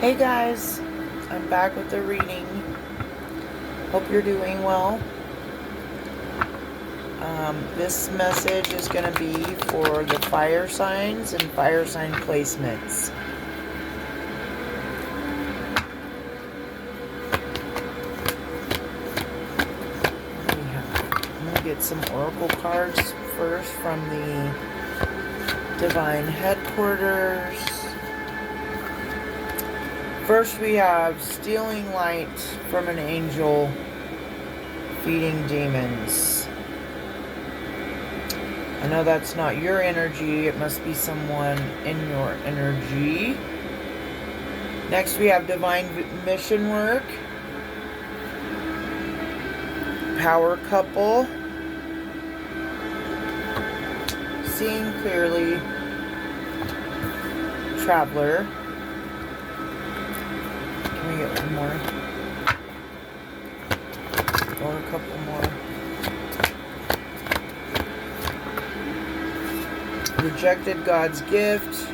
Hey guys, I'm back with the reading. Hope you're doing well. This message is going to be for the fire signs and fire sign placements. I'm going to get some oracle cards first from the Divine Headquarters. First we have stealing light from an angel, feeding demons. I know that's not your energy. It must be someone in your energy. Next we have divine mission work, power couple, seeing clearly, traveler. Can we get one more? Or a couple more. Rejected God's gift.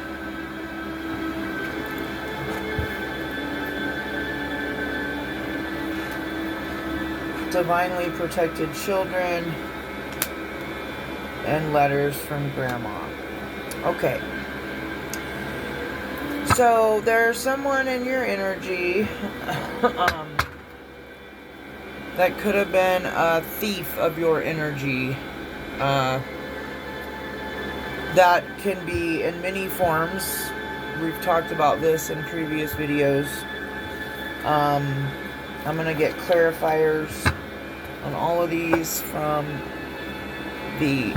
Divinely protected children. And letters from grandma. Okay. So there's someone in your energy that could have been a thief of your energy. That can be in many forms. We've talked about this in previous videos. I'm going to get clarifiers on all of these from the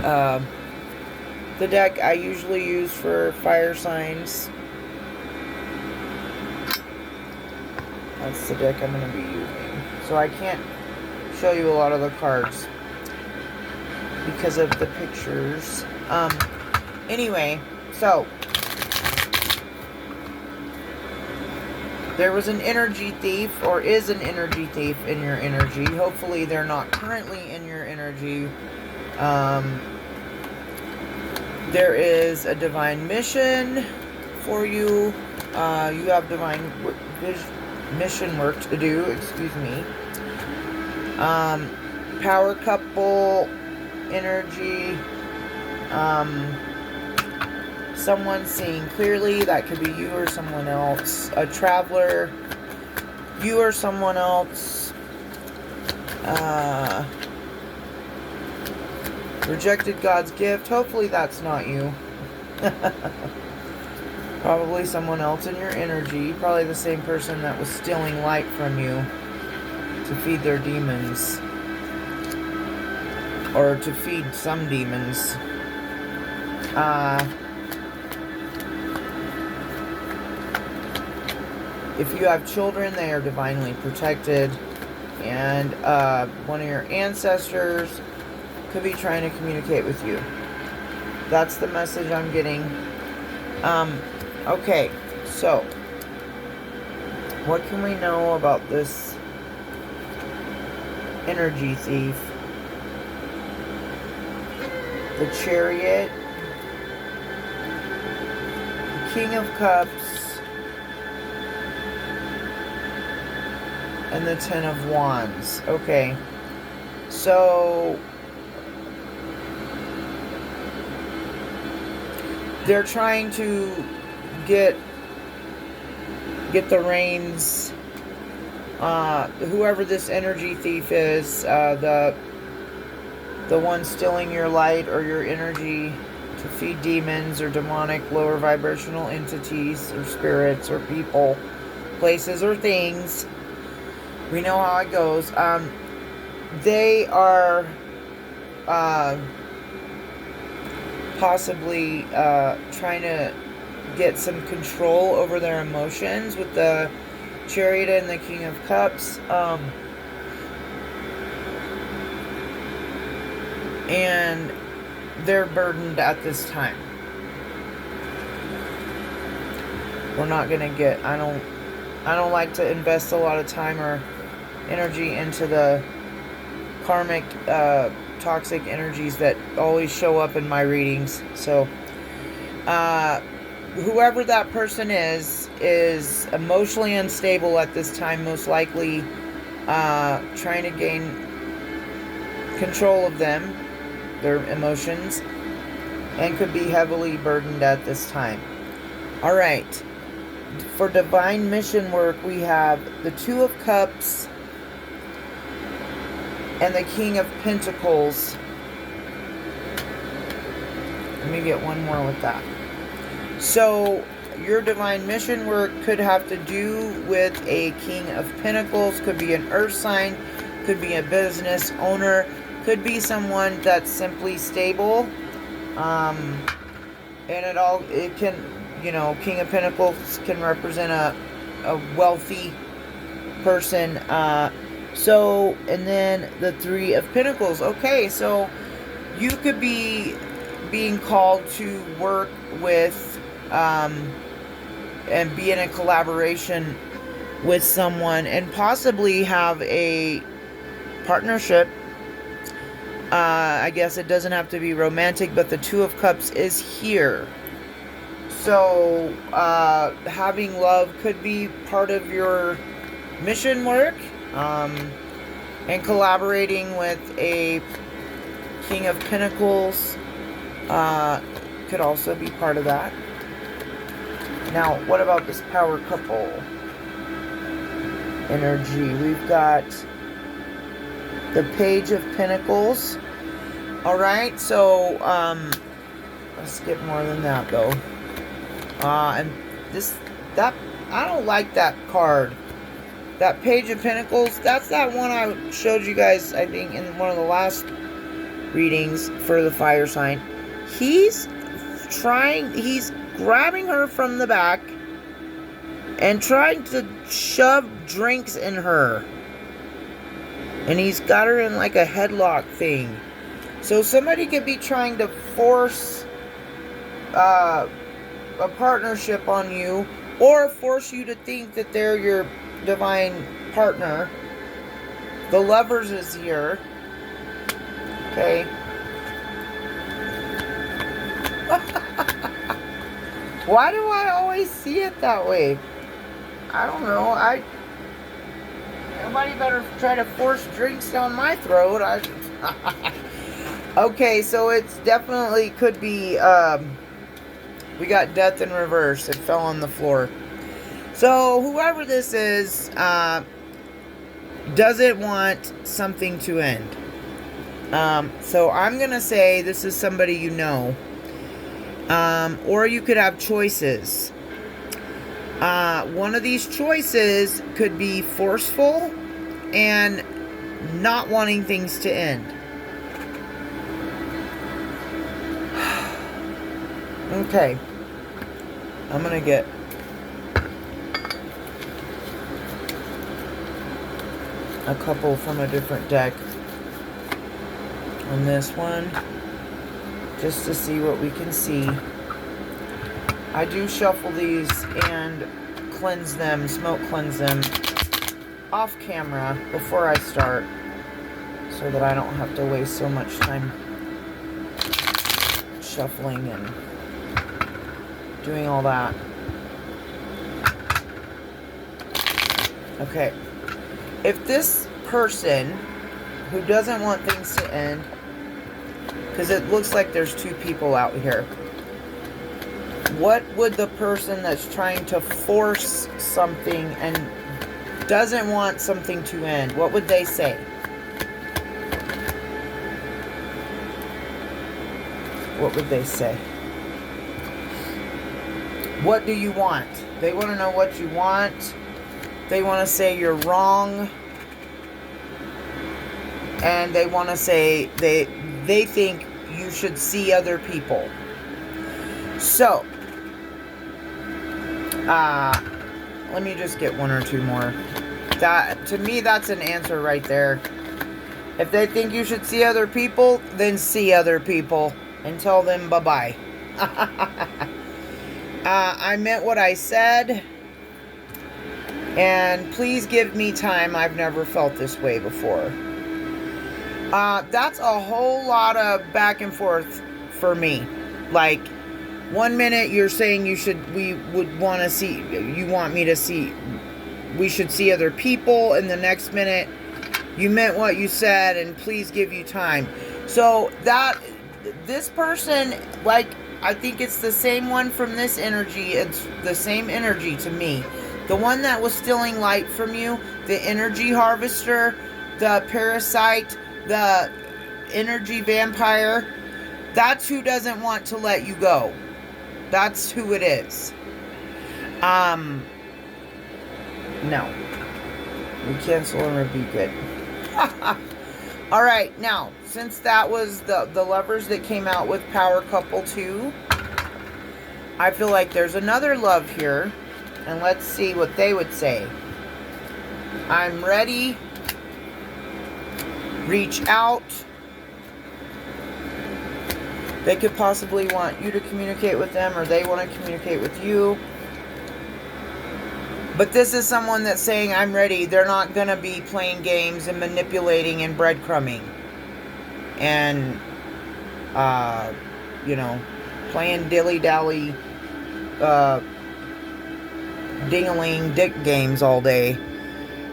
deck I usually use for fire signs. That's the deck I'm going to be using. So I can't show you a lot of the cards because of the pictures. Anyway, so there was an energy thief, or is an energy thief in your energy. Hopefully they're not currently in your energy. There is a divine mission for you. You have divine mission work to do, excuse me. Power couple energy. Someone seeing clearly, that could be you or someone else. A traveler, you or someone else. Rejected God's gift, hopefully that's not you. Probably someone else in your energy, probably the same person that was stealing light from you to feed their demons. Or to feed some demons. If you have children, they are divinely protected. And one of your ancestors could be trying to communicate with you. That's the message I'm getting. Okay, so what can we know about this energy thief? The Chariot, the King of Cups, and the Ten of Wands. Okay, so they're trying to get the reins. Whoever this energy thief is, the one stealing your light or your energy to feed demons or demonic lower vibrational entities or spirits or people, places or things. We know how it goes. They are possibly trying to get some control over their emotions with the Chariot and the King of Cups. And they're burdened at this time. We're not going to get, I don't like to invest a lot of time or energy into the karmic, toxic energies that always show up in my readings. So, whoever that person is is emotionally unstable at this time, most likely trying to gain control of them, their emotions, and could be heavily burdened at this time. All right. For divine mission work, we have the Two of Cups and the King of Pentacles. Let me get one more with that. So, your divine mission work could have to do with a King of Pentacles, could be an earth sign, could be a business owner, could be someone that's simply stable. And it can, you know, King of Pentacles can represent a wealthy person. And then the Three of Pentacles. Okay, so you could be being called to work with and be in a collaboration with someone and possibly have a partnership. I guess it doesn't have to be romantic, but the Two of Cups is here. So having love could be part of your mission work, and collaborating with a King of Pentacles could also be part of that. Now, what about this power couple energy? We've got the Page of Pentacles. All right, so let's get more than that though. And that I don't like that card. That Page of Pentacles. That's that one I showed you guys, I think, in one of the last readings for the fire sign. He's grabbing her from the back and trying to shove drinks in her. And he's got her in like a headlock thing. So somebody could be trying to force a partnership on you, or force you to think that they're your divine partner. The Lovers is here. Okay. Why do I always see it that way? I don't know. Nobody better try to force drinks down my throat. Okay, so it's definitely could be, we got Death in reverse. It fell on the floor. So whoever this is, doesn't want something to end. So I'm going to say this is somebody you know. Or you could have choices. One of these choices could be forceful and not wanting things to end. Okay. I'm going to get a couple from a different deck on this one, just to see what we can see. I do shuffle these and cleanse them, smoke cleanse them off camera before I start, so that I don't have to waste so much time shuffling and doing all that. Okay. If this person who doesn't want things to end, because it looks like there's two people out here, what would the person that's trying to force something and doesn't want something to end, what would they say? What would they say? What do you want? They want to know what you want. They want to say you're wrong. And they want to say they think you should see other people. So, let me just get one or two more. That, to me, that's an answer right there. If they think you should see other people, then see other people and tell them bye-bye. I meant what I said. And please give me time. I've never felt this way before. That's a whole lot of back and forth for me. Like, 1 minute you're saying we should see other people, and the next minute you meant what you said and please give you time. So this person, like, I think it's the same one from this energy. It's the same energy to me. The one that was stealing light from you, the energy harvester, the parasite, the energy vampire, that's who doesn't want to let you go. That's who it is. No. We cancel and rebuke it. All right, now, since that was the lovers that came out with Power Couple 2, I feel like there's another love here. And let's see what they would say. I'm ready. Reach out. They could possibly want you to communicate with them, or they want to communicate with you. But this is someone that's saying, I'm ready. They're not going to be playing games and manipulating and breadcrumbing. And, playing dilly-dally, ding-a-ling dick games all day.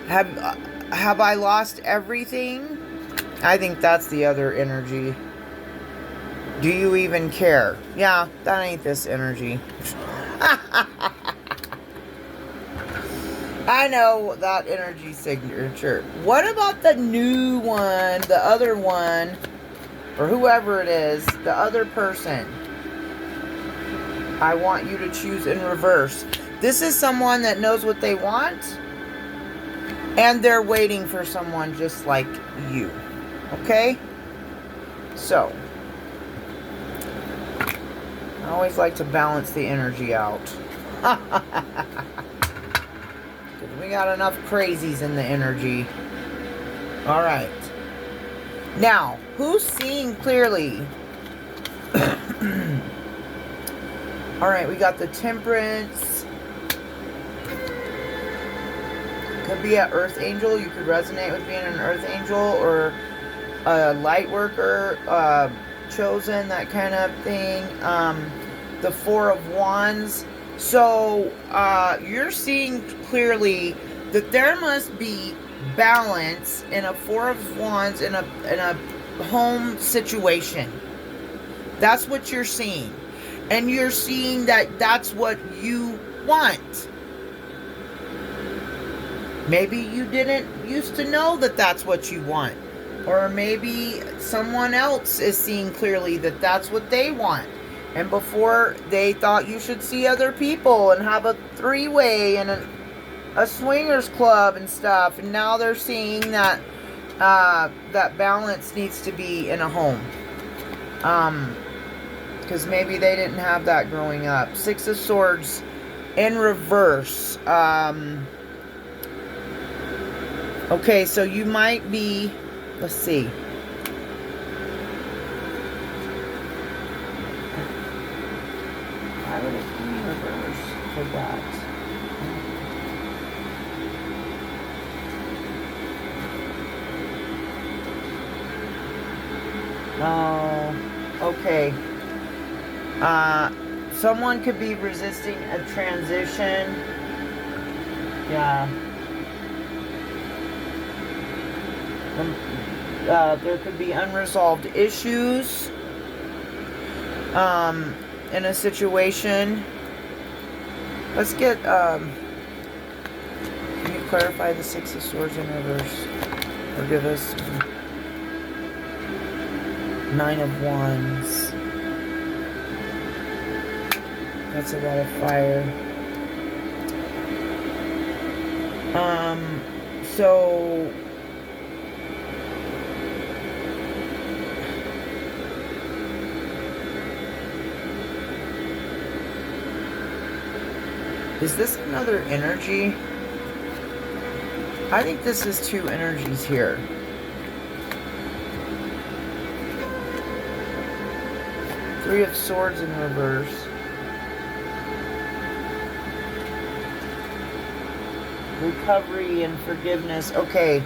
Have I lost everything? I think that's the other energy. Do you even care? Yeah, that ain't this energy. I know that energy signature. What about the new one, the other one, or whoever it is, the other person? I want you to choose in reverse. This is someone that knows what they want, and they're waiting for someone just like you. Okay? So, I always like to balance the energy out. We got enough crazies in the energy. All right. Now, who's seeing clearly? All right, we got the Temperance. Could be an Earth Angel. You could resonate with being an Earth Angel, or a light worker, chosen, that kind of thing. The Four of Wands. So, you're seeing clearly that there must be balance in a Four of Wands in a home situation. That's what you're seeing. And you're seeing that that's what you want. Maybe you didn't used to know that that's what you want. Or maybe someone else is seeing clearly that that's what they want. And before, they thought you should see other people and have a three-way and a swingers club and stuff. And now they're seeing that that balance needs to be in a home. Because maybe they didn't have that growing up. Six of Swords in reverse. Okay, so you might be... Let's see. Why would it be in reverse for that? No. Okay. Someone could be resisting a transition. Yeah. There could be unresolved issues in a situation. Let's get, can you clarify the Six of Swords in reverse? Or give us Nine of Wands. That's a lot of fire. So... Is this another energy? I think this is two energies here. Three of Swords in reverse. Recovery and forgiveness. Okay.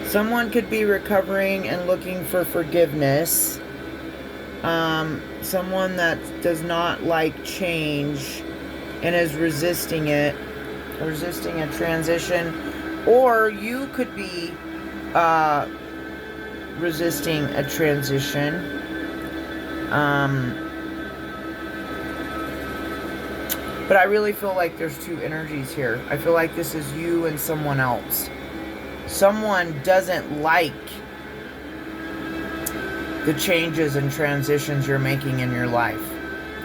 Someone could be recovering and looking for forgiveness. Someone that does not like change and is resisting it, resisting a transition. Or you could be resisting a transition. But I really feel like there's two energies here. I feel like this is you and someone else. Someone doesn't like the changes and transitions you're making in your life.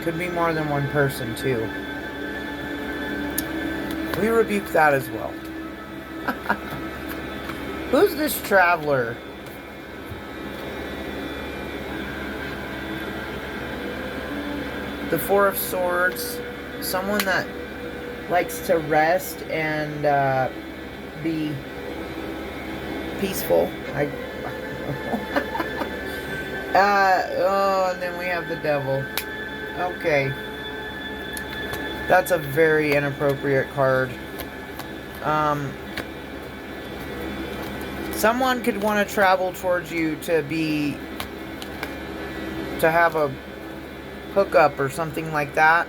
Could be more than one person too. We rebuke that as well. Who's this traveler? The Four of Swords. Someone that likes to rest and be peaceful. And then we have the Devil. Okay. That's a very inappropriate card. Someone could want to travel towards you to have a hookup or something like that.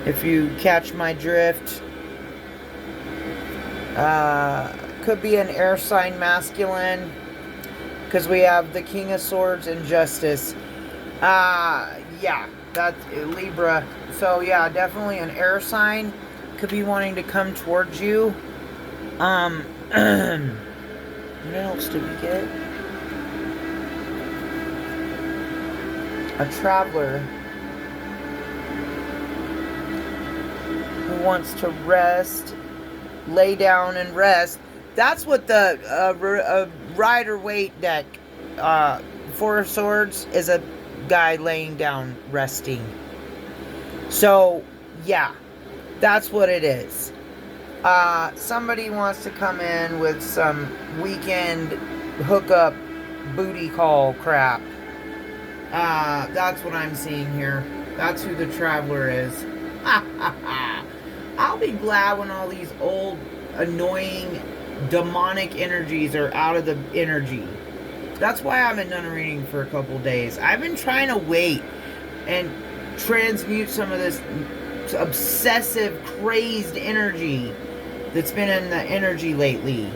If you catch my drift. Could be an air sign masculine. Because we have the King of Swords and Justice. Yeah, that's Libra. So yeah, definitely an air sign. Could be wanting to come towards you. What else did we get? A traveler who wants to rest, lay down and rest. That's what the Rider-Waite deck, Four of Swords, is a guy laying down, resting. So, yeah, that's what it is. Somebody wants to come in with some weekend hookup booty call crap. That's what I'm seeing here. That's who the traveler is. I'll be glad when all these old, annoying, demonic energies are out of the energy. That's why I've been done a reading for a couple days. I've been trying to wait and transmute some of this obsessive, crazed energy that's been in the energy lately.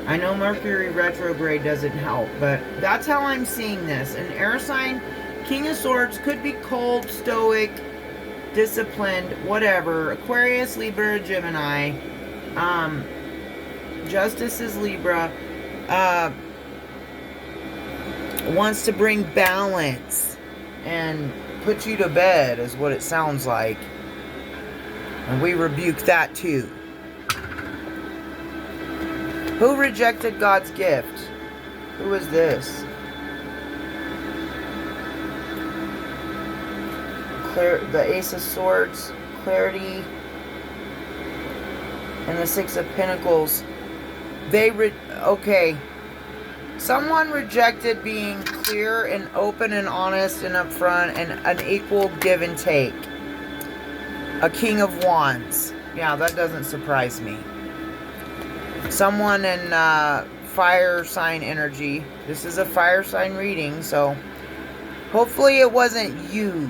I know Mercury retrograde doesn't help, but that's how I'm seeing this. An air sign, King of Swords, could be cold, stoic, disciplined, whatever. Aquarius, Libra, Gemini. Justice is Libra. Wants to bring balance and put you to bed is what it sounds like. And we rebuke that too. Who rejected God's gift? Who is this? The Ace of Swords, Clarity, and the Six of Pentacles. Okay. Someone rejected being clear and open and honest and upfront and an equal give and take. A King of Wands. Yeah, that doesn't surprise me. Someone in fire sign energy. This is a fire sign reading, so hopefully it wasn't you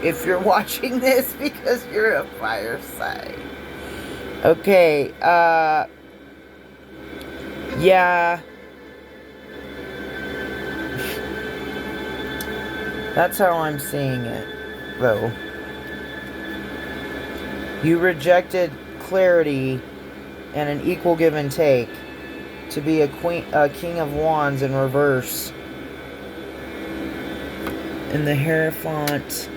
if you're watching this because you're a fire sign. Okay, yeah. That's how I'm seeing it, though. You rejected clarity and an equal give and take to be a King of Wands in reverse. And the Hierophant,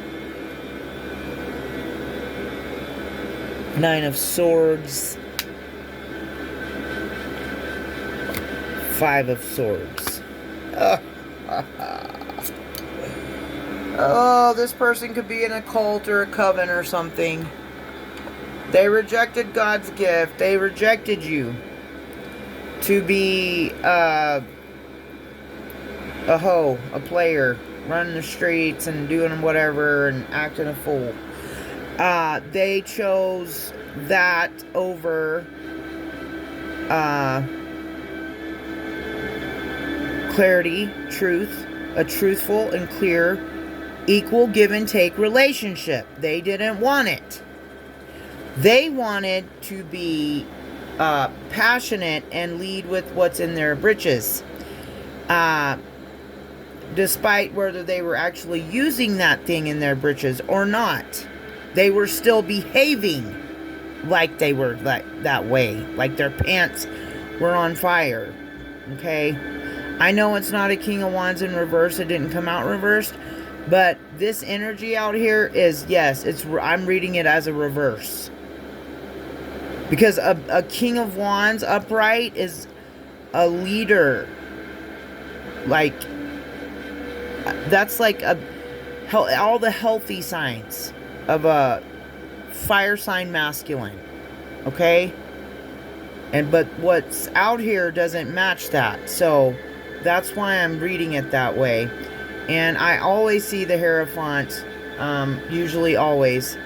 Nine of Swords, Five of Swords. Oh, this person could be in a cult or a coven or something. They rejected God's gift. They rejected you to be a hoe, a player, running the streets and doing whatever and acting a fool. They chose that over clarity, truth, a truthful and clear, equal give and take relationship. They didn't want it. They wanted to be passionate and lead with what's in their britches. Despite whether they were actually using that thing in their britches or not, they were still behaving like they were that way, like their pants were on fire. Okay, I know it's not a King of Wands in reverse, it didn't come out reversed, but this energy out here is, yes, I'm reading it as a reverse, because a King of Wands upright is a leader. Like, that's like all the healthy signs of a fire sign masculine. Okay? But what's out here doesn't match that. So that's why I'm reading it that way. And I always see the Hierophant, usually always,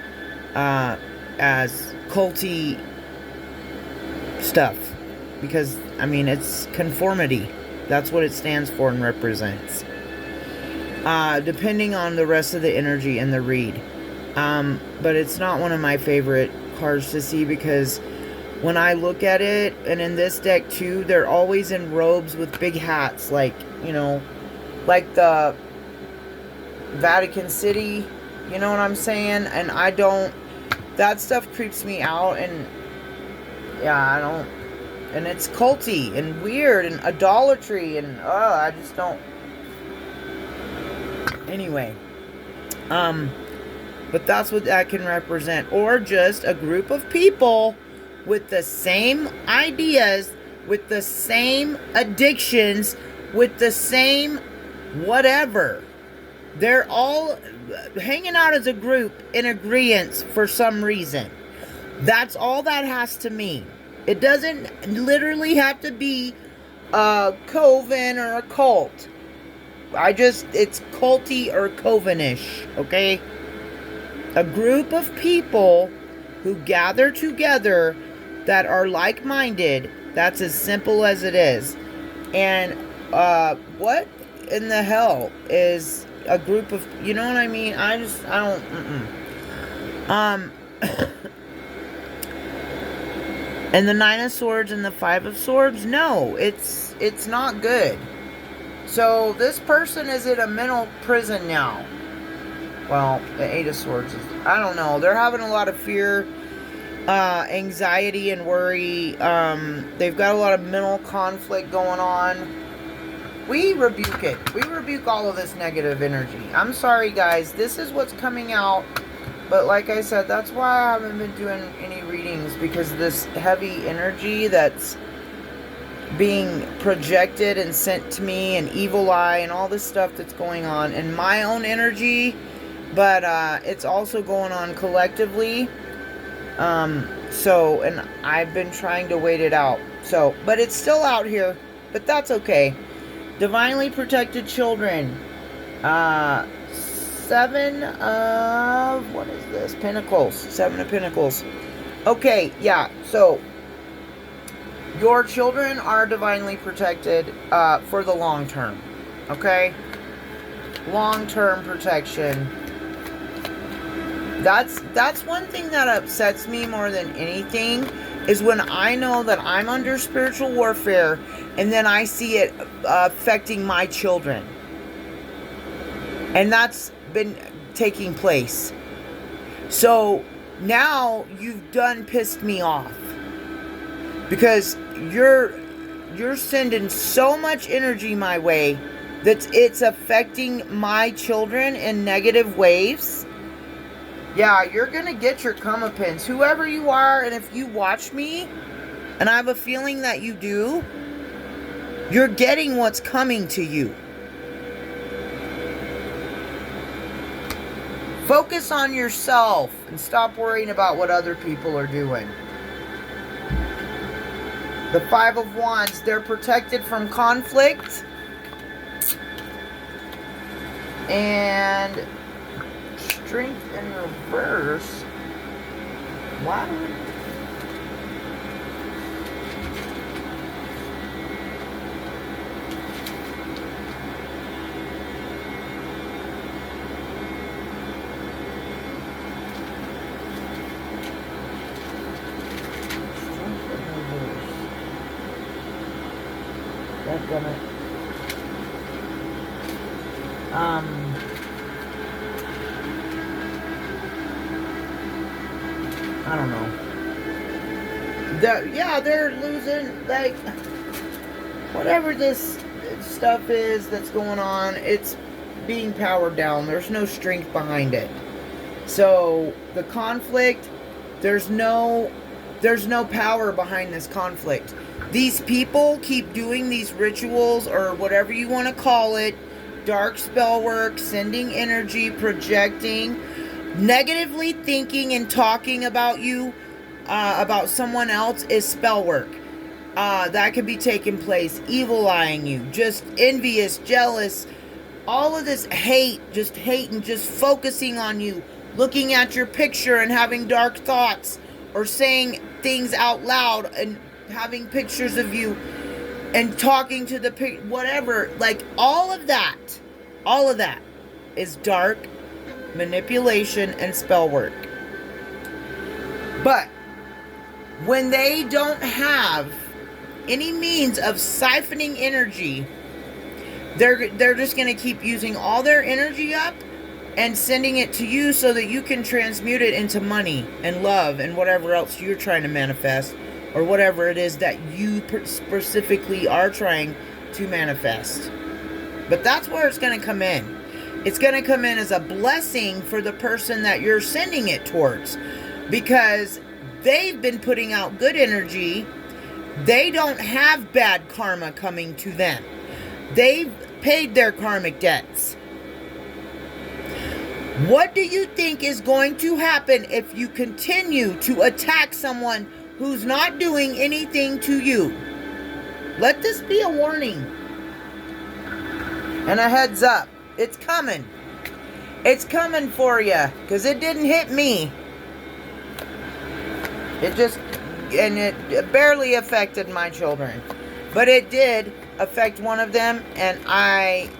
as culty stuff. Because, I mean, it's conformity. That's what it stands for and represents. Depending on the rest of the energy in the read. But it's not one of my favorite cards to see, because when I look at it, and in this deck too, they're always in robes with big hats, like, you know, like the Vatican City, you know what I'm saying? And I don't, that stuff creeps me out, and yeah, I don't, and it's culty and weird and idolatry, and I just don't. Anyway, but that's what that can represent. Or just a group of people with the same ideas, with the same addictions, with the same whatever. They're all hanging out as a group in agreement for some reason. That's all that has to mean. It doesn't literally have to be a coven or a cult. It's culty or covenish, okay? A group of people who gather together that are like-minded. That's as simple as it is. And what in the hell is a group of, you know what I mean? I don't, and the Nine of Swords and the Five of Swords, no, it's not good. So this person is in a mental prison now. Well, the Eight of Swords is, I don't know. They're having a lot of fear, anxiety, and worry. They've got a lot of mental conflict going on. We rebuke it. We rebuke all of this negative energy. I'm sorry, guys. This is what's coming out. But like I said, that's why I haven't been doing any readings, because of this heavy energy that's being projected and sent to me, and evil eye and all this stuff that's going on in my own energy. But it's also going on collectively. So, and I've been trying to wait it out. So, but it's still out here. But that's okay. Divinely protected children. Seven of, what is this? Pentacles. Seven of Pentacles. Okay, yeah. So, your children are divinely protected for the long term. Okay? Long-term protection. That's one thing that upsets me more than anything, is when I know that I'm under spiritual warfare and then I see it affecting my children. And that's been taking place. So now you've done pissed me off, because you're sending so much energy my way that it's affecting my children in negative ways. Yeah, you're going to get your comeuppance, whoever you are. And if you watch me, and I have a feeling that you do, you're getting what's coming to you. Focus on yourself and stop worrying about what other people are doing. The Five of Wands, they're protected from conflict. And Strength in reverse. What? Dadgummit. I don't know. Yeah, they're losing, like, whatever this stuff is that's going on, it's being powered down. There's no strength behind it. So, the conflict, there's no power behind this conflict. These people keep doing these rituals, or whatever you want to call it, dark spell work, sending energy, projecting, negatively thinking and talking about you, about someone else, is spell work. That could be taking place. Evil eyeing you, just envious, jealous, all of this hate, just hating, just focusing on you, looking at your picture and having dark thoughts, or saying things out loud and having pictures of you and talking to the whatever, like all of that is dark manipulation and spell work. But when they don't have any means of siphoning energy, they're just going to keep using all their energy up and sending it to you so that you can transmute it into money and love and whatever else you're trying to manifest, or whatever it is that you specifically are trying to manifest. But that's where it's going to come in. It's going to come in as a blessing for the person that you're sending it towards, because they've been putting out good energy. They don't have bad karma coming to them. They've paid their karmic debts. What do you think is going to happen if you continue to attack someone who's not doing anything to you? Let this be a warning and a heads up. It's coming. It's coming for you, because it didn't hit me. It barely affected my children, but it did affect one of them, and I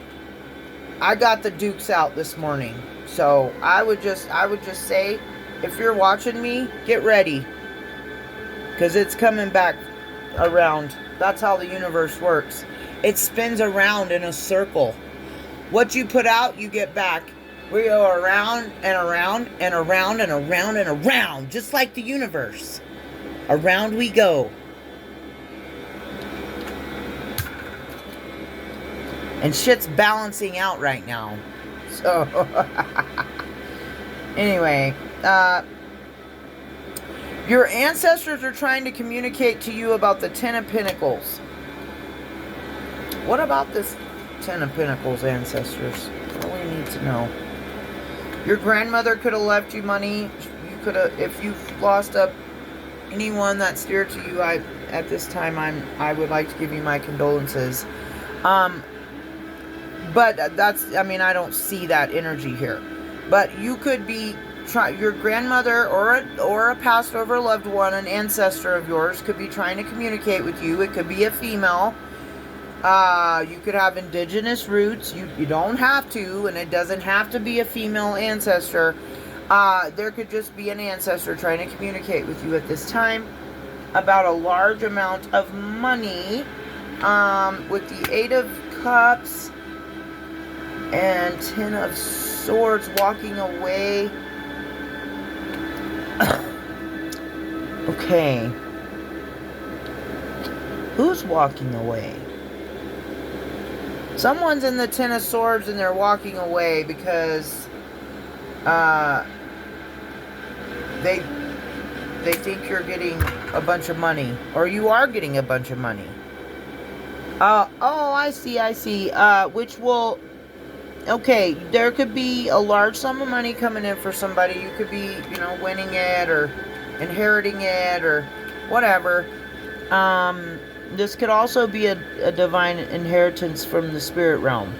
got the dukes out this morning. So I would just say, if you're watching me, get ready, because it's coming back around. That's how the universe works. It spins around in a circle. What you put out, you get back. We go around and around and around and around and around, just like the universe. Around we go. And shit's balancing out right now. So, anyway, your ancestors are trying to communicate to you about the Ten of Pentacles. What about this Ten of Pentacles, ancestors? What do we need to know? Your grandmother could have left you money. You could have, if you've lost anyone that's dear to you, at this time I would like to give you my condolences. But I don't see that energy here. But you could be your grandmother or a passed over loved one, an ancestor of yours, could be trying to communicate with you. It could be a female. You could have indigenous roots. You don't have to, and it doesn't have to be a female ancestor. There could just be an ancestor trying to communicate with you at this time about a large amount of money, with the Eight of Cups and Ten of Swords walking away. Okay. Who's walking away? Someone's in the Ten of Swords and they're walking away because they think you're getting a bunch of money, or you are getting a bunch of money. Oh, I see. Which will, okay, there could be a large sum of money coming in for somebody. You could be, winning it or inheriting it or whatever. This could also be a divine inheritance from the spirit realm.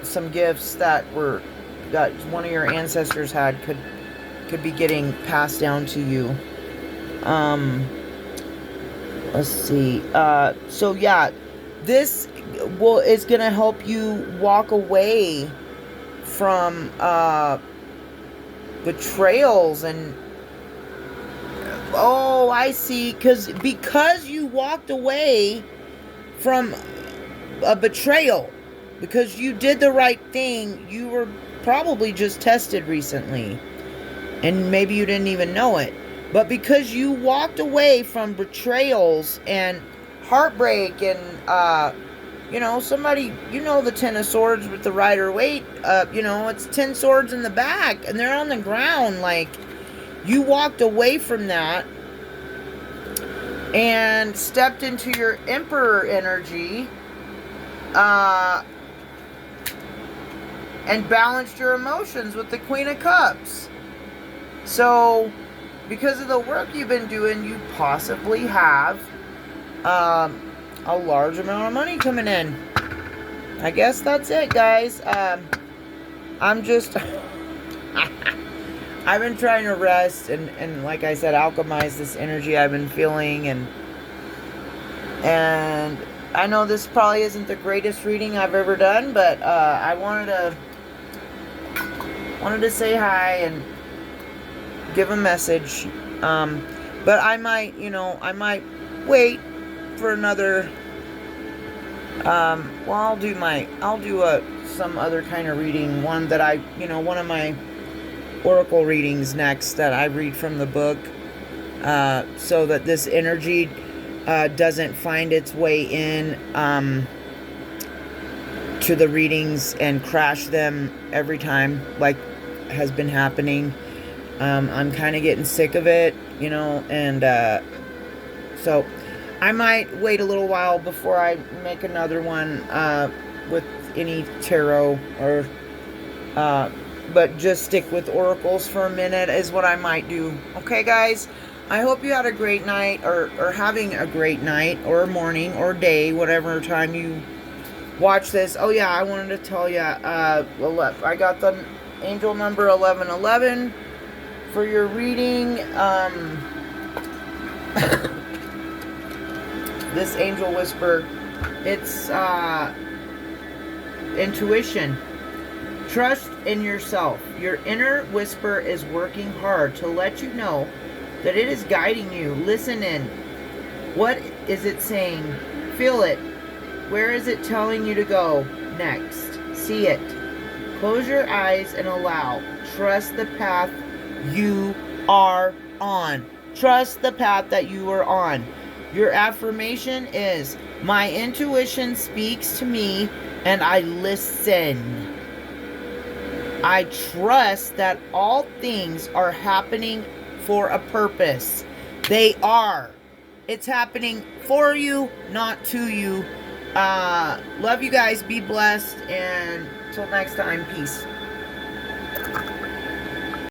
Some gifts that one of your ancestors had could be getting passed down to you. Let's see. So yeah, this is going to help you walk away from betrayals and, oh, I see, because you walked away from a betrayal because you did the right thing. You were probably just tested recently, and maybe you didn't even know it. But because you walked away from betrayals and heartbreak and, somebody, the 10 of swords with the Rider-Waite, it's 10 swords in the back and they're on the ground. Like, you walked away from that and stepped into your Emperor energy, and balanced your emotions with the Queen of Cups. So, because of the work you've been doing, you possibly have a large amount of money coming in. I guess that's it, guys. I'm just... I've been trying to rest and like I said, alchemize this energy I've been feeling. And I know this probably isn't the greatest reading I've ever done, but I wanted to say hi and give a message. But I might wait for another, I'll do some other kind of reading, one that one of my oracle readings next that I read from the book, so that this energy doesn't find its way in to the readings and crash them every time, like has been happening. I'm kind of getting sick of it, and so I might wait a little while before I make another one with any tarot, or but just stick with oracles for a minute is what I might do. Okay, guys? I hope you had a great night, or having a great night, or morning, or day, whatever time you watch this. Oh, yeah, I wanted to tell you, I got the angel number 1111 for your reading. This angel whisper, it's intuition. Trust in yourself. Your inner whisper is working hard to let you know that it is guiding you. Listen in. What is it saying? Feel it. Where is it telling you to go next? See it. Close your eyes and allow. Trust the path you are on. Trust the path that you are on. Your affirmation is, my intuition speaks to me and I listen. I trust that all things are happening for a purpose. They are. It's happening for you, not to you. Love you guys. Be blessed. And until next time, peace.